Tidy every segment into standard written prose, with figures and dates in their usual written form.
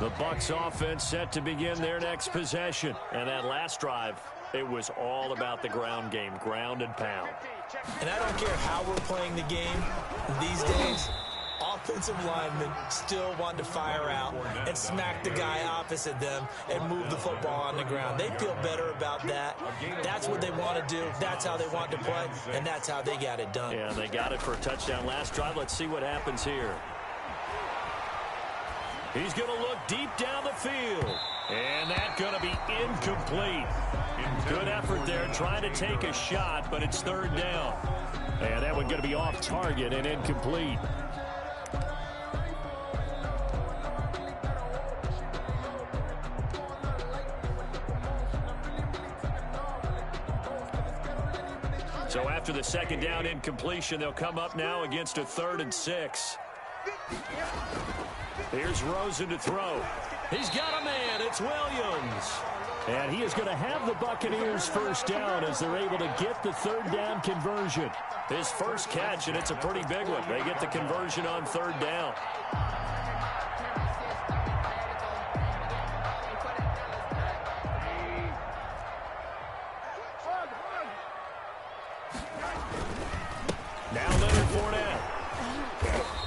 The Bucs offense set to begin their next possession. And that last drive, it was all about the ground game, ground and pound. And I don't care how we're playing the game these days, offensive linemen still want to fire out and smack the guy opposite them and move the football on the ground. They feel better about that. That's what they want to do. That's how they want to play, and that's how they got it done. Yeah, they got it for a touchdown last drive. Let's see what happens here. He's going to look deep down the field. And that's going to be incomplete. Good effort there trying to take a shot, but it's third down. And that one going to be off target and incomplete. So after the second down incompletion, they'll come up now against a 3rd and 6. Here's Rosen to throw. He's got a man. It's Williams. And he is going to have the Buccaneers first down as they're able to get the third down conversion. His first catch, and it's a pretty big one. They get the conversion on third down.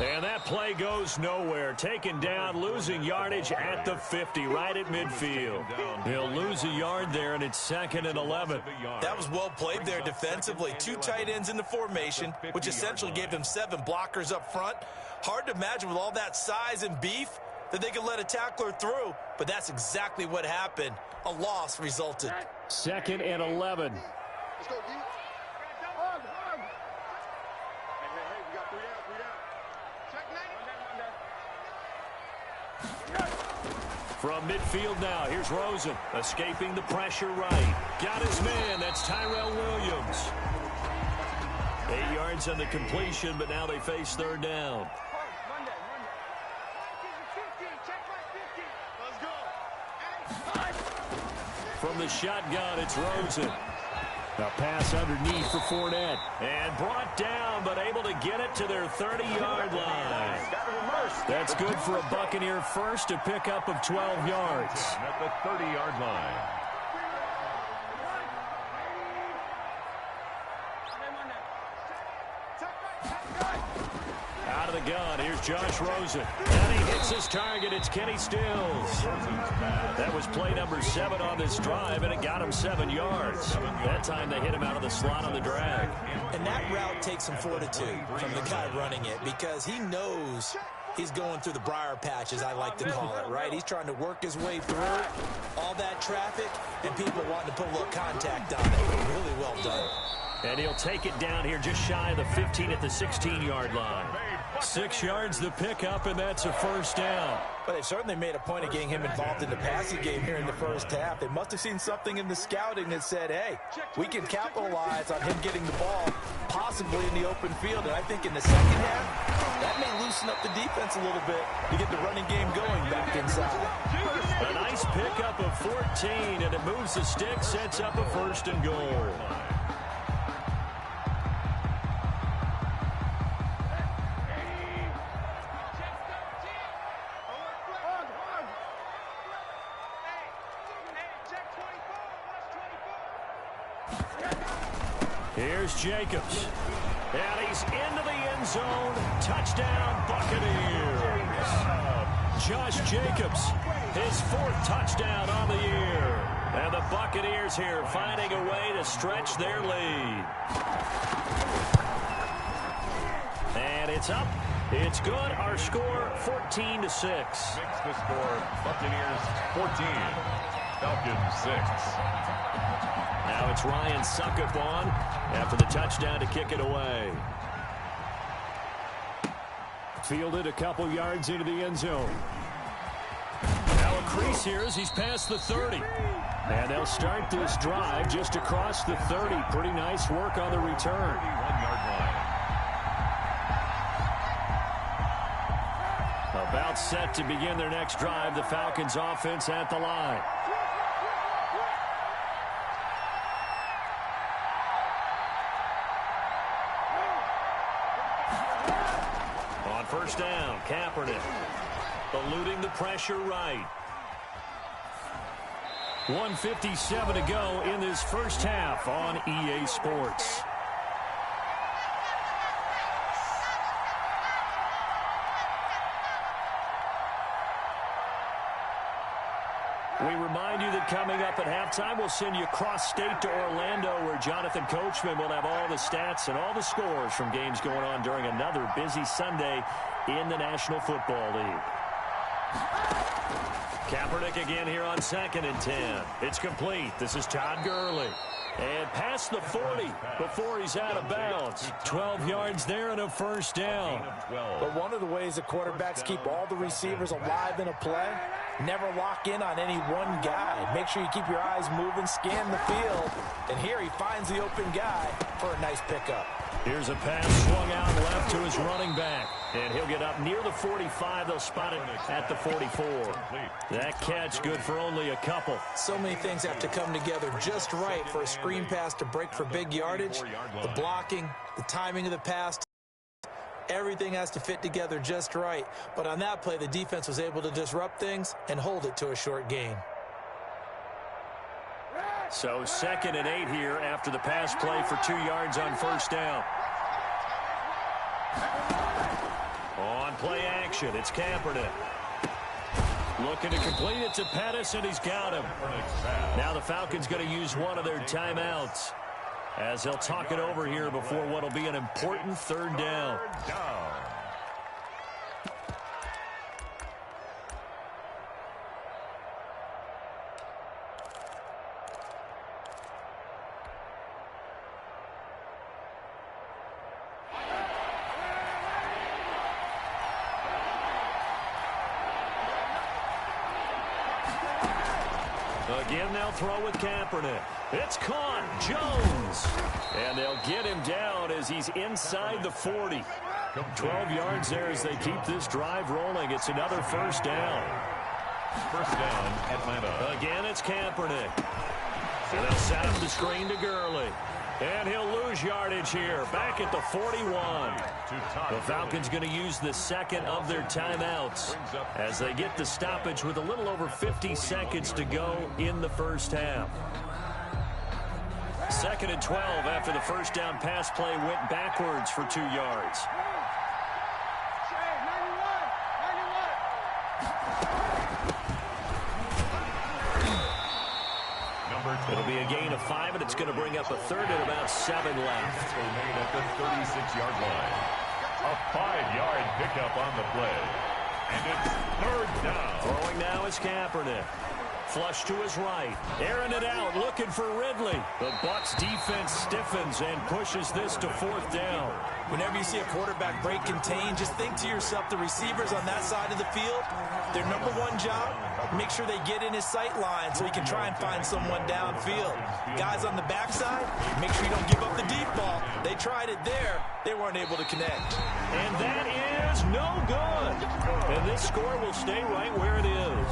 And that play goes nowhere. Taken down, losing yardage at the 50, right at midfield. He'll lose a yard there, and it's 2nd and 11. That was well played there defensively. 2 tight ends in the formation, which essentially gave him 7 blockers up front. Hard to imagine with all that size and beef that they could let a tackler through, but that's exactly what happened. A loss resulted. 2nd and 11. Let's go, D. From midfield now, here's Rosen, escaping the pressure right. Got his man, that's Tyrell Williams. 8 yards on the completion, but now they face third down. From the shotgun, it's Rosen. A pass underneath for Fournette. And brought down, but able to get it to their 30-yard line. That's good for a Buccaneer first, a pickup of 12 yards. At the 30-yard line. Out of the gun, here's Josh Rosen. And he hits his target, it's Kenny Stills. That was play number 7 on this drive, and it got him 7 yards. That time they hit him out of the slot on the drag. And that route takes some fortitude from the guy running it because he knows he's going through the briar patch, as I like to call it, right? He's trying to work his way through all that traffic, and people wanting to put a little contact on it. Really well done. And he'll take it down here just shy of the 15 at the 16-yard line. 6 yards the pickup, and that's a first down. But they've certainly made a point of getting him involved in the passing game here in the first half. They must have seen something in the scouting that said, hey, we can capitalize on him getting the ball possibly in the open field. And I think in the second half, that may loosen up the defense a little bit to get the running game going back inside. A nice pickup of 14, and it moves the stick, sets up a 1st and goal. Here's Jacobs. And he's into the end zone. Touchdown, Buccaneers. Josh Jacobs, his 4th touchdown on the year. And the Buccaneers here finding a way to stretch their lead. And it's up. It's good. Our score, 14-6. Makes the score, Buccaneers 14, Falcons 6. Now it's Ryan Suckup on after the touchdown to kick it away. Fielded a couple yards into the end zone. Now a crease here as he's past the 30. And they'll start this drive just across the 30. Pretty nice work on the return. 31-yard line. About set to begin their next drive. The Falcons offense at the line. First down, Kaepernick. eluding the pressure right. 1:57 to go in this first half on EA Sports. We remind you that coming up at halftime, we'll send you cross-state to Orlando, where Jonathan Coachman will have all the stats and all the scores from games going on during another busy Sunday in the National Football League. Kaepernick again here on 2nd and 10. It's complete. This is Todd Gurley. And past the 40 before he's out of bounds. 12 yards there and a first down. But one of the ways the quarterbacks keep all the receivers alive in a play, never lock in on any one guy. Make sure you keep your eyes moving, scan the field. And here he finds the open guy for a nice pickup. Here's a pass swung out left to his running back. And he'll get up near the 45. They'll spot it at the 44. That catch good for only a couple. So many things have to come together just right for a screen pass to break for big yardage. The blocking, the timing of the pass, everything has to fit together just right. But on that play, the defense was able to disrupt things and hold it to a short gain. So 2nd and 8 here after the pass play for 2 yards on first down. On play action, it's Kaepernick. Looking to complete it to Pettis, and he's got him. Now the Falcons going to use one of their timeouts as they'll talk it over here before what will be an important 3rd down. Again, they'll throw with Kaepernick. It's caught. Jones. And they'll get him down as he's inside the 40. 12 yards there as they keep this drive rolling. It's another first down. First down, Atlanta. Again, it's Kaepernick. So they'll set up the screen to Gurley. And he'll lose yardage here, back at the 41. The Falcons going to use the second of their timeouts as they get the stoppage with a little over 50 seconds to go in the first half. 2nd and 12 after the first down pass play went backwards for 2 yards. It'll be a gain of 5, and it's going to bring up a 3rd and about 7 left. Made at the 36-yard line. A 5-yard pickup on the play. And it's 3rd down. Throwing now is Kaepernick. Flush to his right. Airing it out, looking for Ridley. The Bucs defense stiffens and pushes this to 4th down. Whenever you see a quarterback break contain, just think to yourself, the receivers on that side of the field, their number one job, make sure they get in his sight line so he can try and find someone downfield. Guys on the backside, make sure you don't give up the deep ball. They tried it there. They weren't able to connect. And that is no good. And this score will stay right where it is.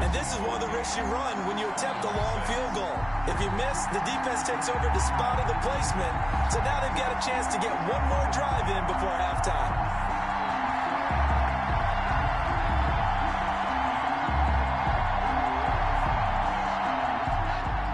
And this is one of the risks you run when you attempt a long field goal. If you miss, the defense takes over the spot of the placement. So now they've got a chance to get one more drive in before halftime.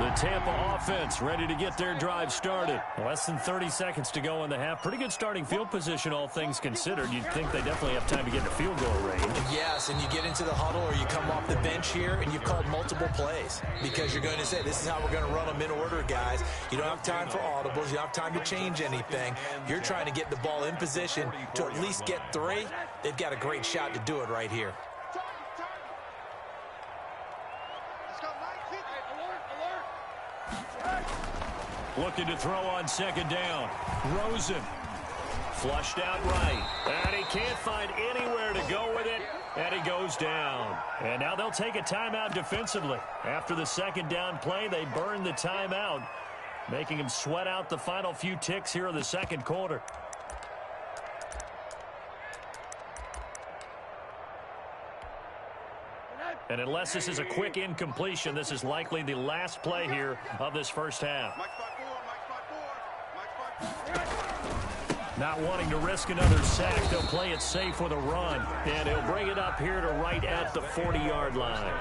The Tampa offense ready to get their drive started. Less than 30 seconds to go in the half. Pretty good starting field position, all things considered. You'd think they definitely have time to get in field goal range. Yes, and you get into the huddle or you come off the bench here and you've called multiple plays because you're going to say, this is how we're going to run them in order, guys. You don't have time for audibles. You don't have time to change anything. You're trying to get the ball in position to at least get 3. They've got a great shot to do it right here. Looking to throw on 2nd down. Rosen. Flushed out right. And he can't find anywhere to go with it. And he goes down. And now they'll take a timeout defensively. After the 2nd down play, they burn the timeout, making him sweat out the final few ticks here in the 2nd quarter. And unless this is a quick incompletion, this is likely the last play here of this first half. Not wanting to risk another sack, they'll play it safe with a run. And he'll bring it up here to right at the 40-yard line.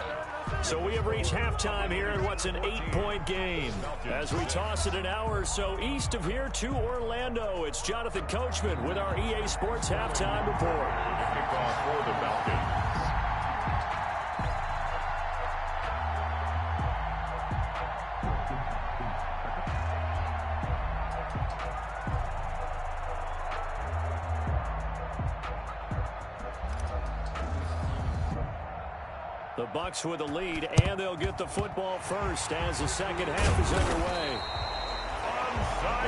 So we have reached halftime here in what's an 8-point game. As we toss it an hour or so east of here to Orlando, it's Jonathan Coachman with our EA Sports Halftime Report. Kickoff for the Falcons. The Bucs with the lead, and they'll get the football first as the second half is underway.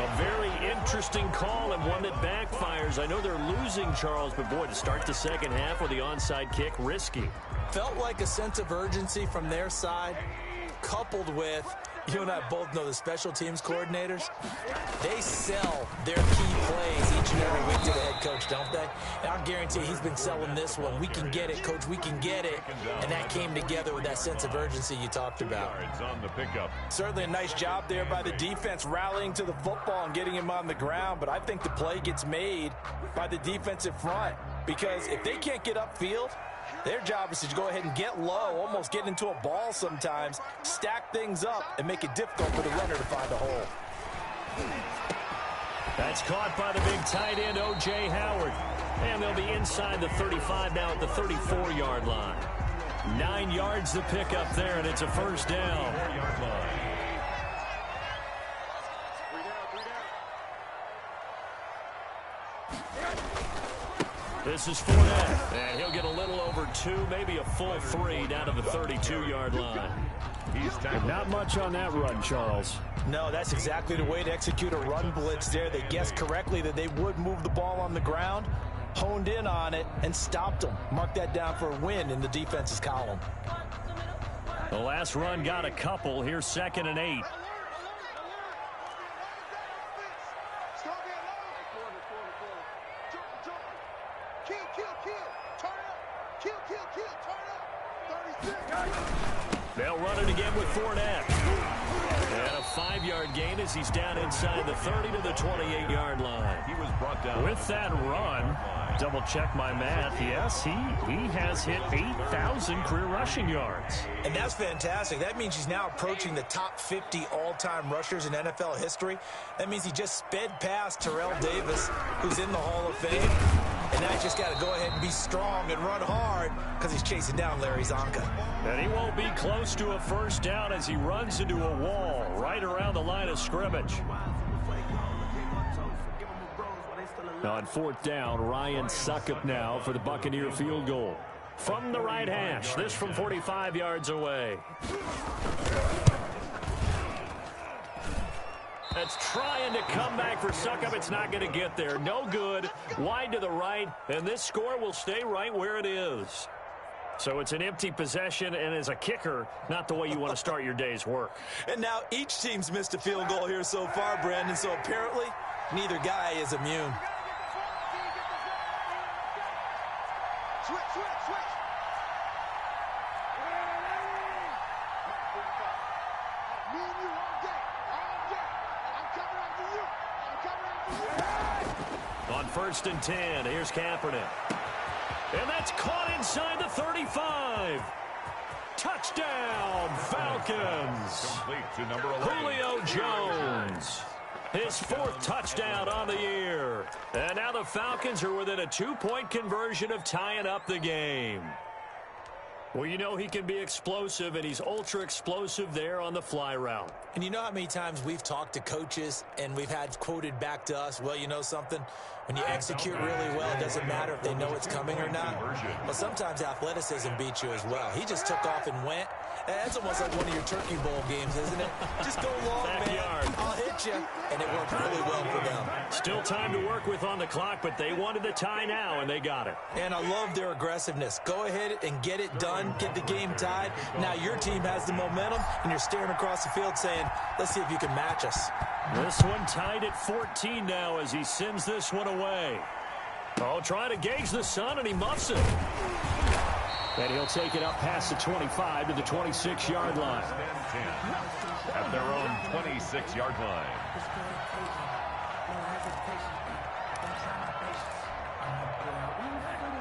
A very interesting call and one that backfires. I know they're losing, Charles, but boy, to start the second half with the onside kick, risky. Felt like a sense of urgency from their side, coupled with, you and I both know the special teams coordinators, they sell their key plays each and every week to the head coach, don't they? And I'll guarantee he's been selling this one. We can get it, coach, we can get it. And that came together with that sense of urgency you talked about. On the pickup. Certainly a nice job there by the defense rallying to the football and getting him on the ground, but I think the play gets made by the defensive front because if they can't get upfield, their job is to go ahead and get low, almost get into a ball sometimes, stack things up, and make it difficult for the runner to find a hole. That's caught by the big tight end, O.J. Howard. And they'll be inside the 35 now at the 34-yard line. 9 yards to pick up there, and it's a first down. This is Fournette, and he'll get a little over 2, maybe a full 3 down to the 32-yard line. Not much on that run, Charles. No, that's exactly the way to execute a run blitz there. They guessed correctly that they would move the ball on the ground, honed in on it, and stopped them. Mark that down for a win in the defense's column. The last run got a couple. Here's 2nd and 8. They'll run it again with Fournette. And a 5-yard gain as he's down inside the 30 to the 28-yard line. He was brought down. With that run, double-check my math, yes, he has hit 8,000 career rushing yards. And that's fantastic. That means he's now approaching the top 50 all-time rushers in NFL history. That means he just sped past Terrell Davis, who's in the Hall of Fame. And now he's just got to go ahead and be strong and run hard because he's chasing down Larry Zonka. And he won't be close to a first down as he runs into a wall right around the line of scrimmage. On 4th down, Ryan Succop now for the Buccaneer field goal. From the right hash, this from 45 yards away. That's trying to come back for Succop. It's not going to get there. No good. Wide to the right, and this score will stay right where it is. So it's an empty possession, and as a kicker, not the way you want to start your day's work. And now each team's missed a field goal here so far, Brandon, so apparently neither guy is immune. On 1st and 10, here's Kaepernick. And that's caught inside the 35. Touchdown, Falcons. Complete to number 11. Julio Jones. His 4th touchdown on the year. And now the Falcons are within a 2-point conversion of tying up the game. Well, you know he can be explosive, and he's ultra-explosive there on the fly route. And you know how many times we've talked to coaches and we've had quoted back to us, well, you know something? When you execute really well, it doesn't matter if they know it's coming or not. But sometimes athleticism beats you as well. He just took off and went. That's almost like one of your Turkey Bowl games, isn't it? Just go long, Backyard. man. I'll hit you. And it worked really well for them. Still time to work with on the clock, but they wanted the tie now, and they got it. And I love their aggressiveness. Go ahead and get it done. Get the game tied. Now your team has the momentum, and you're staring across the field saying, let's see if you can match us. This one tied at 14 now as he sends this one away. Oh, trying to gauge the sun, and he muffs it. And he'll take it up past the 25 to the 26-yard line. At their own 26-yard line.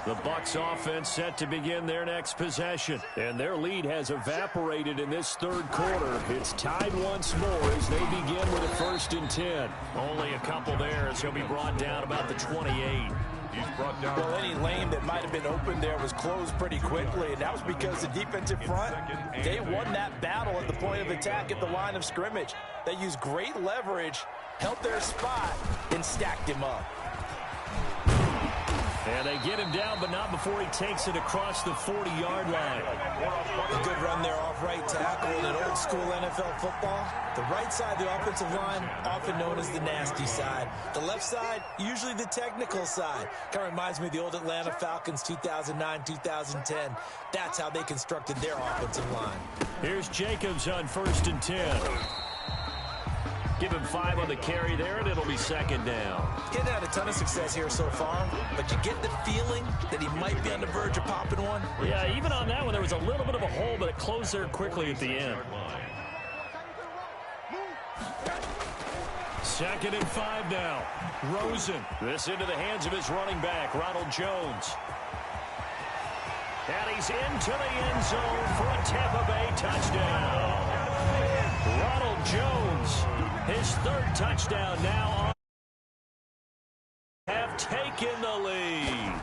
The Bucs offense set to begin their next possession. And their lead has evaporated in this third quarter. It's tied once more as they begin with a 1st and 10. Only a couple there as he'll be brought down about the 28. He's brought down. Well, any lane that might have been open there was closed pretty quickly, and that was because the defensive front, they won that battle at the point of attack at the line of scrimmage. They used great leverage, held their spot, and stacked him up. And they get him down, but not before he takes it across the 40-yard line. A good run there off right tackle in old school NFL football. The right side of the offensive line, often known as the nasty side. The left side, usually the technical side. Kind of reminds me of the old Atlanta Falcons 2009-2010. That's how they constructed their offensive line. Here's Jacobs on 1st and 10. Give him 5 on the carry there, and it'll be 2nd down. He's had a ton of success here so far, but you get the feeling that he might be on the verge of popping one. Yeah, even on that one, there was a little bit of a hole, but it closed there quickly at the end. 2nd and 5 now. Rosen. This into the hands of his running back, Ronald Jones. And he's into the end zone for a Tampa Bay touchdown. Ronald Jones, his 3rd touchdown now. Have taken the lead.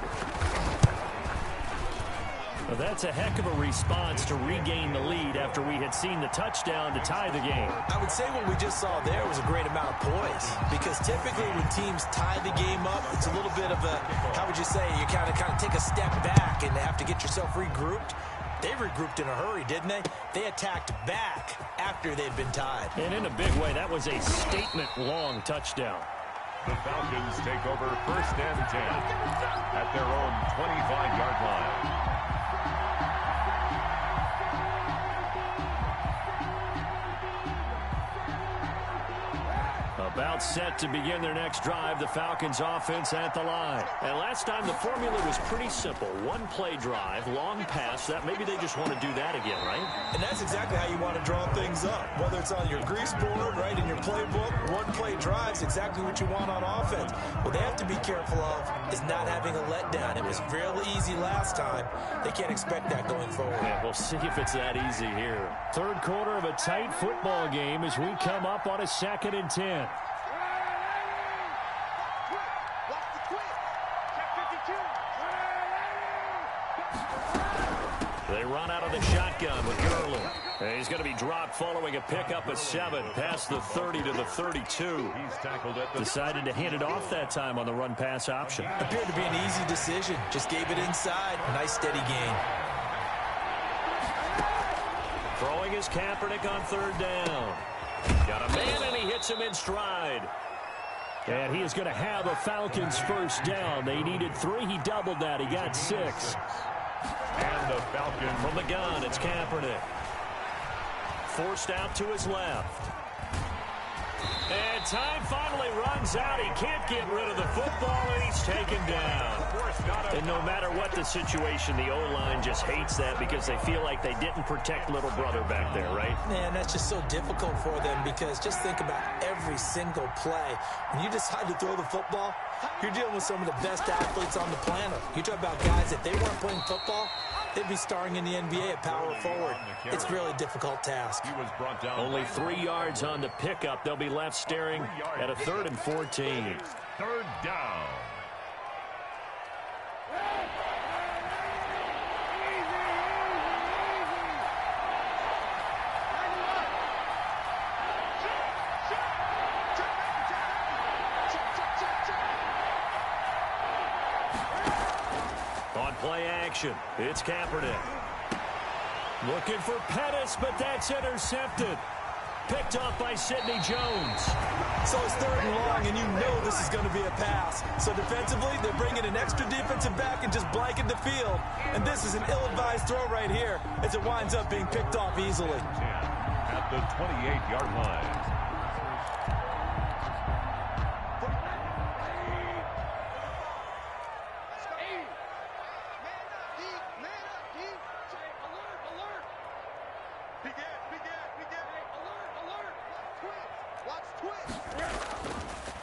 Well, that's a heck of a response to regain the lead after we had seen the touchdown to tie the game. I would say what we just saw there was a great amount of poise, because typically when teams tie the game up, it's a little bit of a, how would you say, you kind of take a step back and have to get yourself regrouped. They regrouped in a hurry, didn't they? They attacked back after they'd been tied. And in a big way, that was a statement-long touchdown. The Falcons take over 1st and 10 at their own 25-yard line. About set to begin their next drive, the Falcons offense at the line. And last time the formula was pretty simple. One play drive, long pass. That maybe they just want to do that again, right? And that's exactly how you want to draw things up. Whether it's on your grease board, right, in your playbook, one play drive's exactly what you want on offense. What they have to be careful of is not having a letdown. It was fairly easy last time. They can't expect that going forward. Yeah, we'll see if it's that easy here. Third quarter of a tight football game as we come up on a 2nd and 10. They run out of the shotgun with Gurley. And he's going to be dropped following a pickup of 7 past the 30 to the 32. He's tackled at the Decided to hand it off that time on the run-pass option. Appeared to be an easy decision. Just gave it inside. Nice steady gain. Throwing is Kaepernick on 3rd down. Got a man, and he hits him in stride. And he is going to have a Falcons 1st down. They needed 3. He doubled that. He got 6. And the Falcons From the gun, it's Kaepernick. Forced out to his left. And time finally runs out. He can't get rid of the football, and he's taken down. And no matter what the situation, the O-line just hates that because they feel like they didn't protect little brother back there, right? Man, that's just so difficult for them, because just think about every single play. When you decide to throw the football, you're dealing with some of the best athletes on the planet. You talk about guys, if they weren't playing football, they'd be starring in the NBA at power forward. It's a really difficult task. He was brought down. Only 3 yards on the pickup. They'll be left staring at a 3rd and 14. 3rd down. On play action, it's Kaepernick. Looking for Pettis, but that's intercepted. Picked off by Sidney Jones. So it's 3rd and long, and you know this is going to be a pass. So defensively, they're bringing an extra defensive back and just blanket the field. And this is an ill-advised throw right here as it winds up being picked off easily. At the 28-yard line.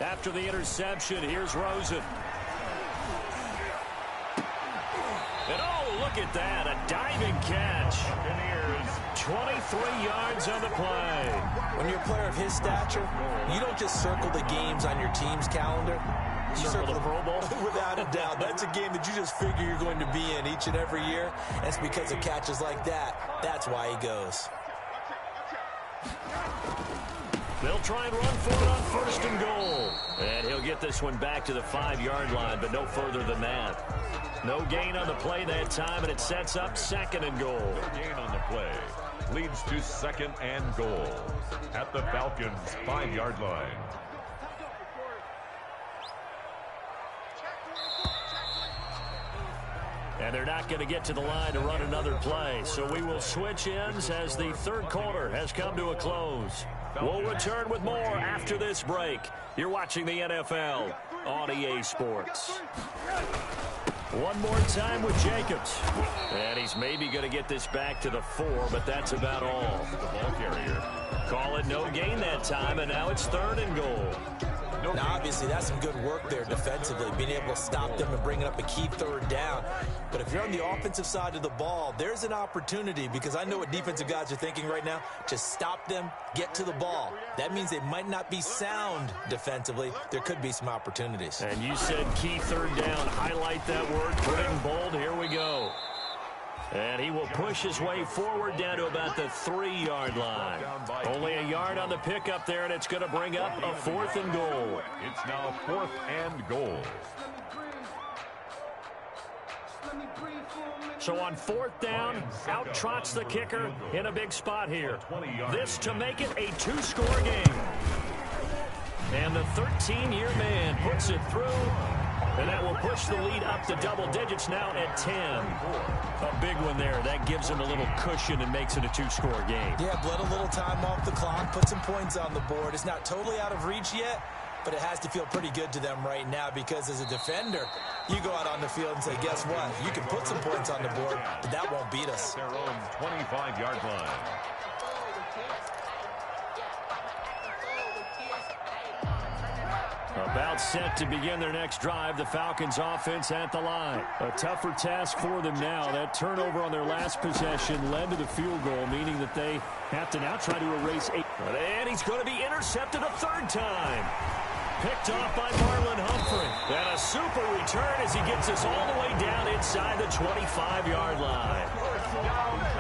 After the interception, here's Rosen. look at that. A diving catch. 23 yards on the play. When you're a player of his stature, you don't just circle the games on your team's calendar. You circle the Pro Bowl? Without a doubt. That's a game that you just figure you're going to be in each and every year. And it's because of catches like that. That's why he goes. They'll try and run for it on 1st and goal. And he'll get this one back to the 5-yard line, but no further than that. No gain on the play that time, and it sets up 2nd and goal. No gain on the play leads to 2nd and goal at the Falcons' 5-yard line. And they're not going to get to the line to run another play. So we will switch ends as the 3rd quarter has come to a close. We'll return with more after this break. You're watching the NFL on EA Sports. One more time with Jacobs. And he's maybe going to get this back to the 4, but that's about all. The ball carrier. Call it no gain that time, and now it's 3rd and goal. Now, obviously, that's some good work there defensively, being able to stop them and bringing up a key 3rd down. But if you're on the offensive side of the ball, there's an opportunity, because I know what defensive guys are thinking right now. Just stop them, get to the ball. That means they might not be sound defensively. There could be some opportunities. And you said key 3rd down. Highlight that word, put it in bold. Here we go. And he will push his way forward down to about the 3-yard line. Only a yard on the pickup there, and it's going to bring up a 4th and goal. It's now 4th and goal. So on 4th down, out trots the kicker in a big spot here. This to make it a 2-score game. And the 13-year man puts it through. And that will push the lead up to double digits now at 10. A big one there. That gives him a little cushion and makes it a 2-score game. Yeah, bled a little time off the clock, put some points on the board. It's not totally out of reach yet, but it has to feel pretty good to them right now, because as a defender, you go out on the field and say, guess what? You can put some points on the board, but that won't beat us. Their own 25-yard line. About set to begin their next drive, the Falcons offense at the line. A tougher task for them now. That turnover on their last possession led to the field goal, meaning that they have to now try to erase 8. And he's going to be intercepted a 3rd time. Picked off by Marlon Humphrey. And a super return as he gets us all the way down inside the 25-yard line.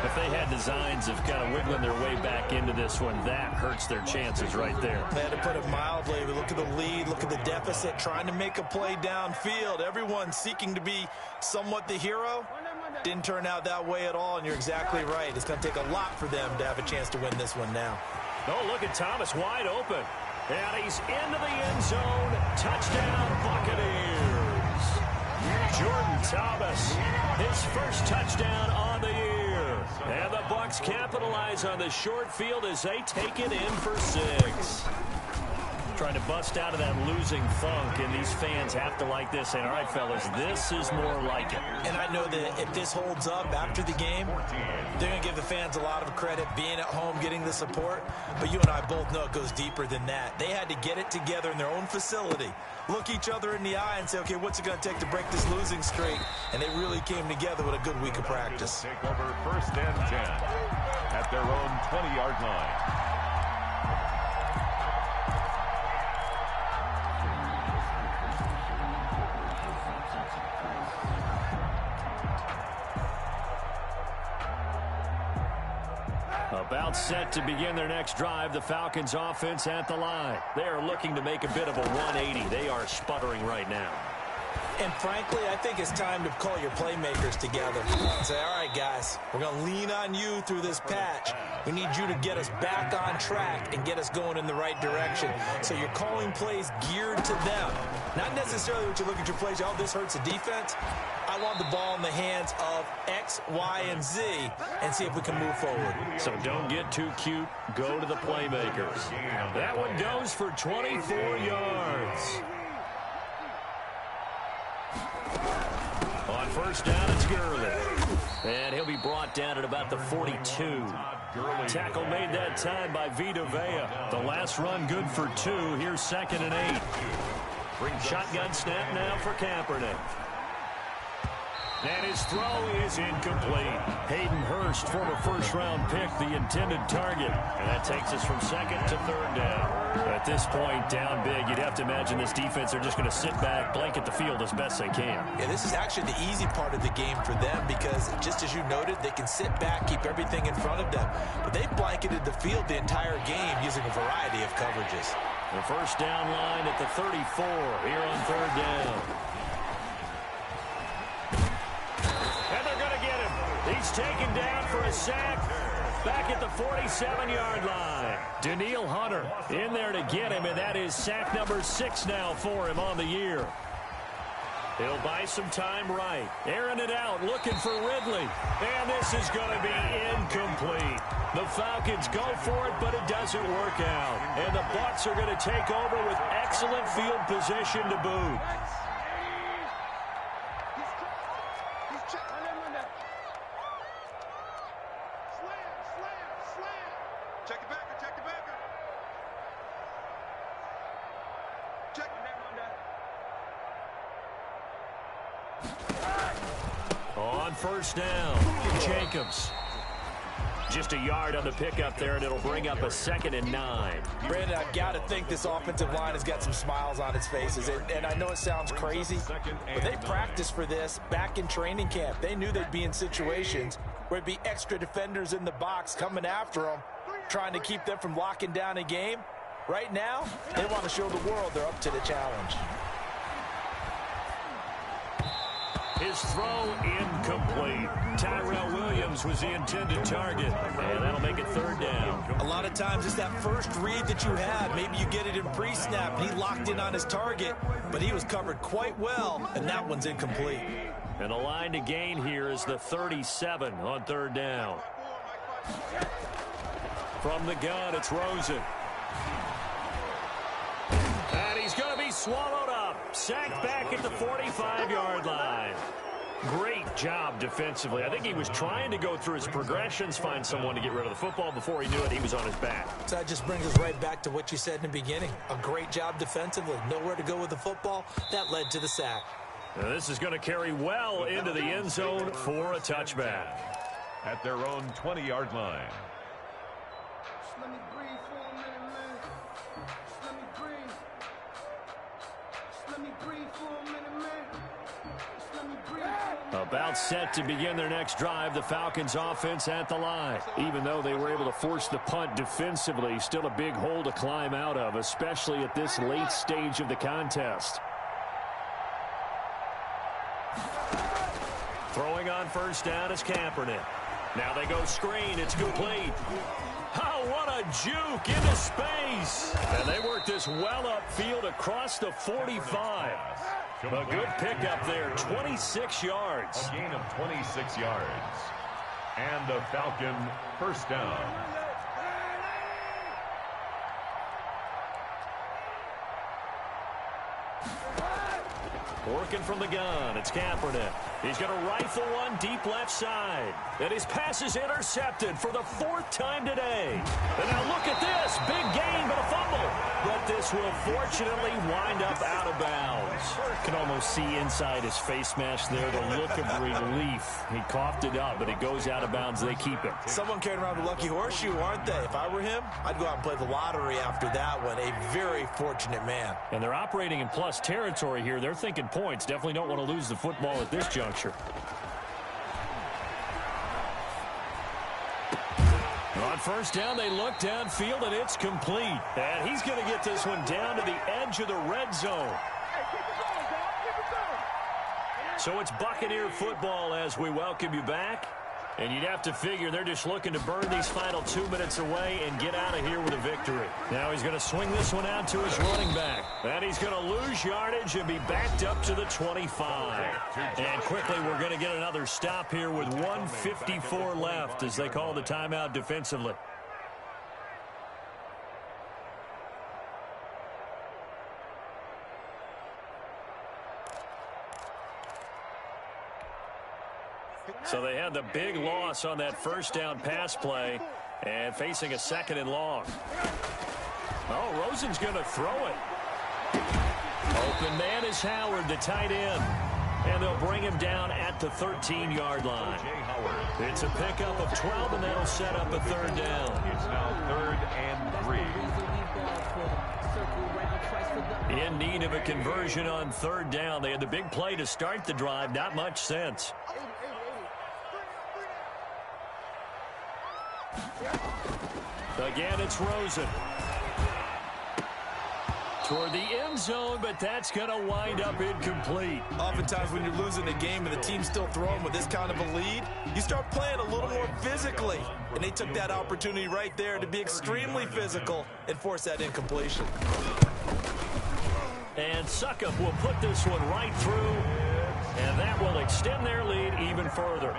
If they had designs of kind of wiggling their way back into this one, that hurts their chances right there. They had to put it mildly. We look at the lead, look at the deficit, trying to make a play downfield. Everyone seeking to be somewhat the hero. Didn't turn out that way at all, and you're exactly right. It's going to take a lot for them to have a chance to win this one now. Oh, look at Thomas wide open. And he's into the end zone. Touchdown, Buccaneers. Jordan Thomas, his first touchdown on the year. And the Bucs capitalize on the short field as they take it in for 6. Trying to bust out of that losing funk, and these fans have to like this. And all right, fellas, this is more like it. And I know that if this holds up after the game, they're going to give the fans a lot of credit, being at home, getting the support. But you and I both know it goes deeper than that. They had to get it together in their own facility, look each other in the eye and say, okay, what's it going to take to break this losing streak? And they really came together with a good week of practice. Take over 1st and 10 at their own 20-yard line. About set to begin their next drive, the Falcons offense at the line. They are looking to make a bit of a 180. They are sputtering right now. And frankly, I think it's time to call your playmakers together and say, all right, guys, we're going to lean on you through this patch. We need you to get us back on track and get us going in the right direction. So you're calling plays geared to them. Not necessarily what you look at your plays, oh, this hurts the defense. I want the ball in the hands of X, Y, and Z and see if we can move forward. So don't get too cute. Go to the playmakers. That one goes for 24 yards. On 1st down, it's Gurley. And he'll be brought down at about the 42. Tackle made that time by Vita Vea. The last run good for 2. Here's 2nd and 8. Shotgun snap now for Kaepernick. And his throw is incomplete. Hayden Hurst, former first-round pick, the intended target. And that takes us from second to third down. At this point, down big, you'd have to imagine this defense are just going to sit back, blanket the field as best they can. Yeah, this is actually the easy part of the game for them because, just as you noted, they can sit back, keep everything in front of them. But they've blanketed the field the entire game using a variety of coverages. The first down line at the 34 here on third down. And they're going to get him. He's taken down for a sack back at the 47-yard line. Danielle Hunter in there to get him, and that is sack number 6 now for him on the year. He'll buy some time right. Airing it out, looking for Ridley. And this is going to be incomplete. The Falcons go for it, but it doesn't work out. And the Bucs are going to take over with excellent field position to boot. On first down, Jacobs. Just a yard on the pickup there, and it'll bring up a 2nd and 9. Brandon, I've got to think this offensive line has got some smiles on its faces. And I know it sounds crazy, but they practiced for this back in training camp. They knew they'd be in situations where it'd be extra defenders in the box coming after them, trying to keep them from locking down a game. Right now, they want to show the world they're up to the challenge. His throw incomplete. Tyrell Williams was the intended target, and that'll make it third down. A lot of times it's that first read that you have. Maybe you get it in pre-snap, and he locked in on his target, but he was covered quite well, and that one's incomplete. And the line to gain here is the 37 on third down. From the gun, it's Rosen. And he's going to be swallowed up. Sacked back at the 45-yard line. Great job defensively. I think he was trying to go through his progressions, find someone to get rid of the football. Before he knew it, he was on his back. So that just brings us right back to what you said in the beginning. A great job defensively. Nowhere to go with the football. That led to the sack. Now this is going to carry well into the end zone for a touchback. At their own 20-yard line. Let me breathe for a minute, man. Just let me breathe. Just let me breathe for a minute, man. Just let me breathe for a minute. About set to begin their next drive, the Falcons offense at the line. Even though they were able to force the punt defensively, still a big hole to climb out of, especially at this late stage of the contest. Throwing on first down is Kaepernick. Now they go screen. It's complete. Oh, what a juke into space. And they work this well upfield across the 45. A good pickup there, 26 yards. A gain of 26 yards. And the Falcon first down. Working from the gun, it's Kaepernick. He's going to rifle one deep left side. And his pass is intercepted for the 4th time today. And now look at this. Big gain, but a fumble. But this will fortunately wind up out of bounds. You can almost see inside his face mask there the look of relief. He coughed it up, but it goes out of bounds. They keep it. Someone carrying around the lucky horseshoe, aren't they? If I were him, I'd go out and play the lottery after that one. A very fortunate man. And they're operating in plus territory here. They're thinking points. Definitely don't want to lose the football at this juncture. On first down, they look downfield, and it's complete. And he's going to get this one down to the edge of the red zone. So it's Buccaneer football as we welcome you back. And you'd have to figure they're just looking to burn these final 2 minutes away and get out of here with a victory. Now he's going to swing this one out to his running back. And he's going to lose yardage and be backed up to the 25. And quickly we're going to get another stop here with 1:54 left as they call the timeout defensively. So they had the big loss on that first down pass play and facing a 2nd and long. Oh, Rosen's going to throw it. Open man is Howard, the tight end. And they'll bring him down at the 13-yard line. It's a pickup of 12, and that'll set up a third down. It's now 3rd and 3. In need of a conversion on third down. They had the big play to start the drive. Not much sense. Again, it's Rosen. Toward the end zone, but that's going to wind up incomplete. Oftentimes when you're losing a game and the team's still throwing with this kind of a lead, you start playing a little more physically. And they took that opportunity right there to be extremely physical and force that incompletion. And Suckup will put this one right through, and that will extend their lead even further.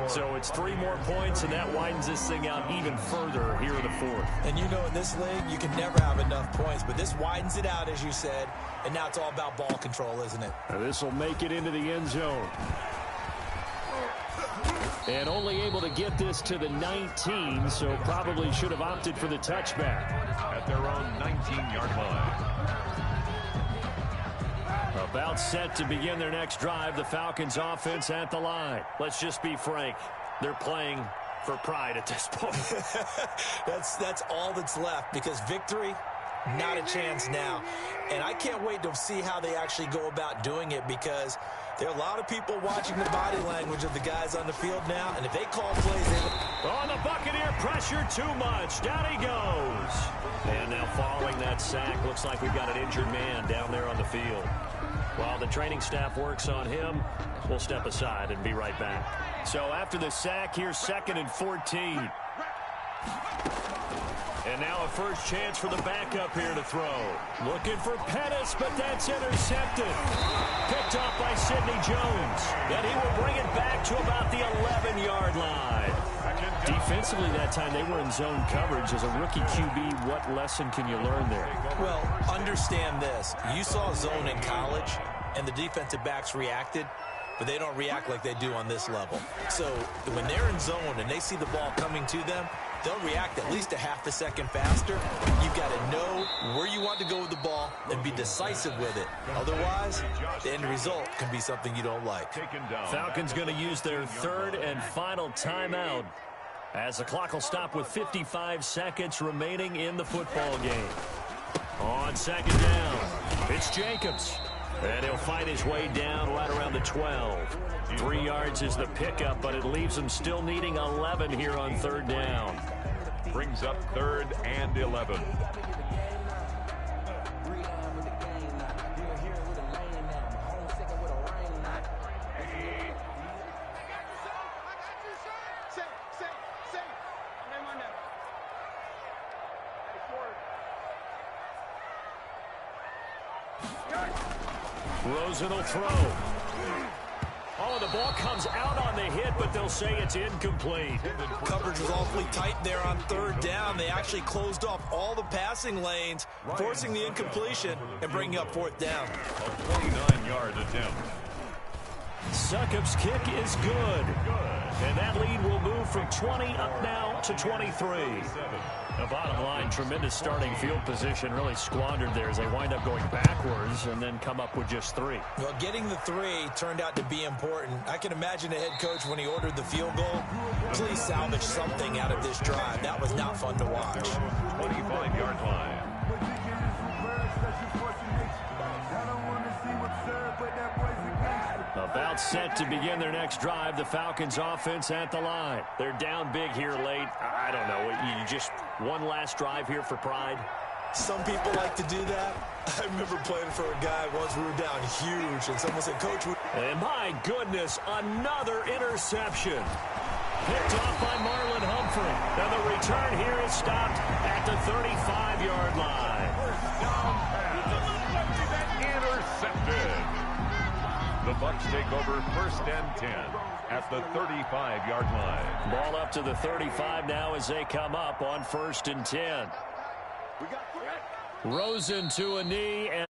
So it's 3 more points, and that widens this thing out even further here in the fourth. And you know in this league, you can never have enough points, but this widens it out, as you said, and now it's all about ball control, isn't it? This will make it into the end zone. And only able to get this to the 19, so probably should have opted for the touchback. At their own 19-yard line. About set to begin their next drive, the Falcons offense at the line. Let's just be frank. They're playing for pride at this point. That's all that's left, because victory, not a chance now. And I can't wait to see how they actually go about doing it, because there are a lot of people watching the body language of the guys on the field now, and if they call plays... Oh, the Buccaneer pressure too much. Down he goes. And now following that sack, looks like we've got an injured man down there on the field. While the training staff works on him, we'll step aside and be right back. So after the sack, here's 2nd and 14. And now a first chance for the backup here to throw. Looking for Pettis, but that's intercepted. Picked off by Sidney Jones. And he will bring it back to about the 11-yard line. Defensively that time, they were in zone coverage. As a rookie QB, what lesson can you learn there? Well, understand this. You saw zone in college, and the defensive backs reacted, but they don't react like they do on this level. So when they're in zone and they see the ball coming to them, they'll react at least a half a second faster. You've got to know where you want to go with the ball and be decisive with it. Otherwise, the end result can be something you don't like. Falcons going to use their 3rd and final timeout, as the clock will stop with 55 seconds remaining in the football game. On 2nd down, it's Jacobs. And he'll fight his way down right around the 12. 3 yards is the pickup, but it leaves him still needing 11 here on 3rd down. Brings up 3rd and 11. Rosen will throw. Oh, the ball comes out on the hit, but they'll say it's incomplete. Coverage was awfully tight there on 3rd down. They actually closed off all the passing lanes, forcing the incompletion and bringing up 4th down. A 29-yard attempt. Suckup's kick is good. And that lead will move from 20 up now to 23. The bottom line, tremendous starting field position, really squandered there as they wind up going backwards and then come up with just 3. Well, getting the 3 turned out to be important. I can imagine the head coach, when he ordered the field goal, please salvage something out of this drive. That was not fun to watch. 25-yard line. About set to begin their next drive, the Falcons offense at the line. They're down big here late. I don't know. You just one last drive here for pride? Some people like to do that. I remember playing for a guy once. We were down huge, and someone said, Coach... And my goodness, another interception. Picked off by Marlon Humphrey. And the return here is stopped at the 35-yard line. Intercepted. The Bucs take over 1st and 10 at the 35-yard line. Ball up to the 35 now as they come up on 1st and 10. Rosen to a knee. And